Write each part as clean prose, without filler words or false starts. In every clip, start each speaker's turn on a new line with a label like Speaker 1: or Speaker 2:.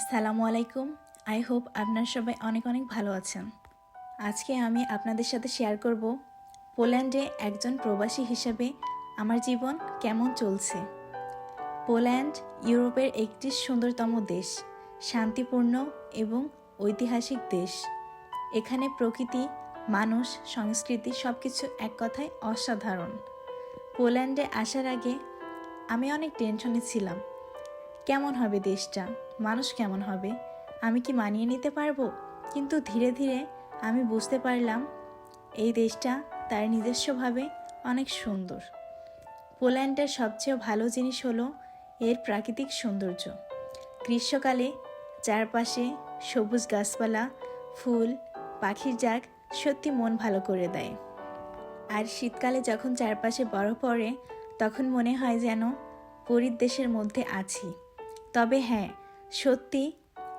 Speaker 1: আসসালামু আলাইকুম। I hope আপনারা সবাই অনেক অনেক ভালো আছেন। আজকে আমি আপনাদের সাথে শেয়ার করব পোল্যান্ডে একজন প্রবাসী হিসেবে আমার জীবন কেমন চলছে। পোল্যান্ড ইউরোপের একটি সুন্দরতম দেশ, শান্তিপূর্ণ এবং ঐতিহাসিক দেশ। এখানে প্রকৃতি, মানুষ, সংস্কৃতি সবকিছু এক কথায় অসাধারণ। পোল্যান্ডে আসার আগে আমি অনেক টেনশনে ছিলাম। কেমন হবে দেশটা, মানুষ কেমন হবে, আমি কি মানিয়ে নিতে পারবো? কিন্তু ধীরে ধীরে আমি বুঝতে পারলাম এই দেশটা তার নিজস্বভাবে অনেক সুন্দর। পোল্যান্ডের সবচেয়ে ভালো জিনিস হলো এর প্রাকৃতিক সৌন্দর্য। গ্রীষ্মকালে চারপাশে সবুজ গাছপালা, ফুল, পাখির ডাক সত্যি মন ভালো করে দেয়। আর শীতকালে যখন চারপাশে বরফ পড়ে তখন মনে হয় যেন পরীর দেশের মধ্যে আছি। তবে হ্যাঁ, সত্যি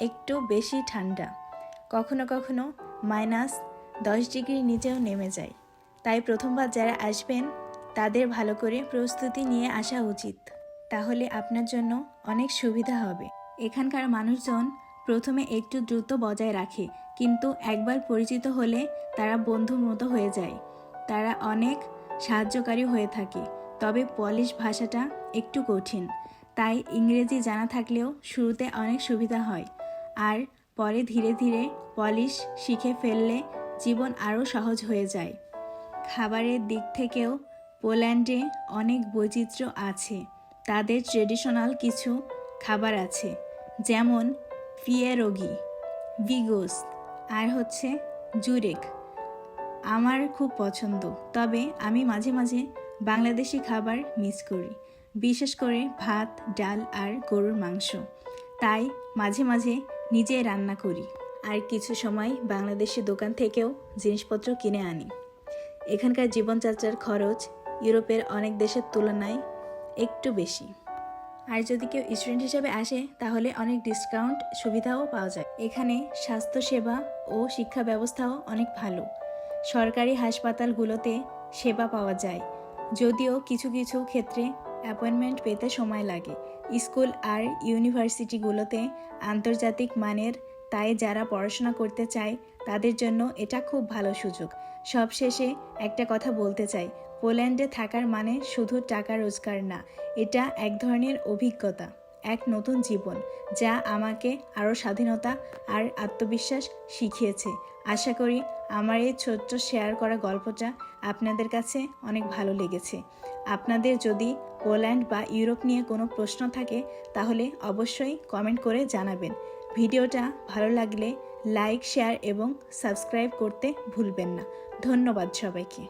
Speaker 1: একটু বেশি ঠান্ডা, কখনো কখনো -10 ডিগ্রির নিচেও নেমে যায়। তাই প্রথমবার যারা আসবেন তাদের ভালো করে প্রস্তুতি নিয়ে আসা উচিত, তাহলে আপনার জন্য অনেক সুবিধা হবে। এখানকার মানুষজন প্রথমে একটু দ্রুত বজায় রাখে, কিন্তু একবার পরিচিত হলে তারা বন্ধুর মতো হয়ে যায়। তারা অনেক সাহায্যকারী হয়ে থাকে। তবে পলিশ ভাষাটা একটু কঠিন, তাই ইংরেজি জানা থাকলেও শুরুতে অনেক সুবিধা হয়, আর পরে ধীরে ধীরে পলিশ শিখে ফেললে জীবন আরও সহজ হয়ে যায়। খাবারের দিক থেকেও পোল্যান্ডে অনেক বৈচিত্র্য আছে। তাদের ট্রেডিশনাল কিছু খাবার আছে, যেমন পিয়েরোগি, বিগোস আর জুরেক। আমার খুব পছন্দ, তবে আমি মাঝে মাঝে বাংলাদেশি খাবার মিস করি, বিশেষ করে ভাত, ডাল আর গরুর মাংস। তাই মাঝে মাঝে নিজে রান্না করি, আর কিছু সময় বাংলাদেশি দোকান থেকেও জিনিসপত্র কিনে আনি। এখানকার জীবনযাত্রার খরচ ইউরোপের অনেক দেশের তুলনায় একটু বেশি, আর যদি কেউ স্টুডেন্ট হিসেবে আসে তাহলে অনেক ডিসকাউন্ট সুবিধাও পাওয়া যায়। এখানে স্বাস্থ্যসেবা ও শিক্ষা ব্যবস্থাও অনেক ভালো। সরকারি হাসপাতালগুলোতে সেবা পাওয়া যায়, যদিও কিছু কিছু ক্ষেত্রে অ্যাপয়েন্টমেন্ট পেতে সময় লাগে। স্কুল আর ইউনিভার্সিটিগুলোতে আন্তর্জাতিক মানের, তাই যারা পড়াশোনা করতে চায় তাদের জন্য এটা খুব ভালো সুযোগ। সবশেষে একটা কথা বলতে চাই, পোল্যান্ডে থাকার মানে শুধু টাকা রোজগার না, এটা এক ধরনের অভিজ্ঞতা, এক নতুন জীবন, যা আমাকে আরও স্বাধীনতা আর আত্মবিশ্বাস শিখিয়েছে। আশা করি আমার এই ছোট্ট শেয়ার করা গল্পটা আপনাদের কাছে অনেক ভালো লেগেছে। আপনাদের যদি পোল্যান্ড বা ইউরোপ নিয়ে কোনো প্রশ্ন থাকে তাহলে অবশ্যই কমেন্ট করে জানাবেন। ভিডিওটা ভালো লাগলে লাইক, শেয়ার এবং সাবস্ক্রাইব করতে ভুলবেন না। ধন্যবাদ সবাইকে।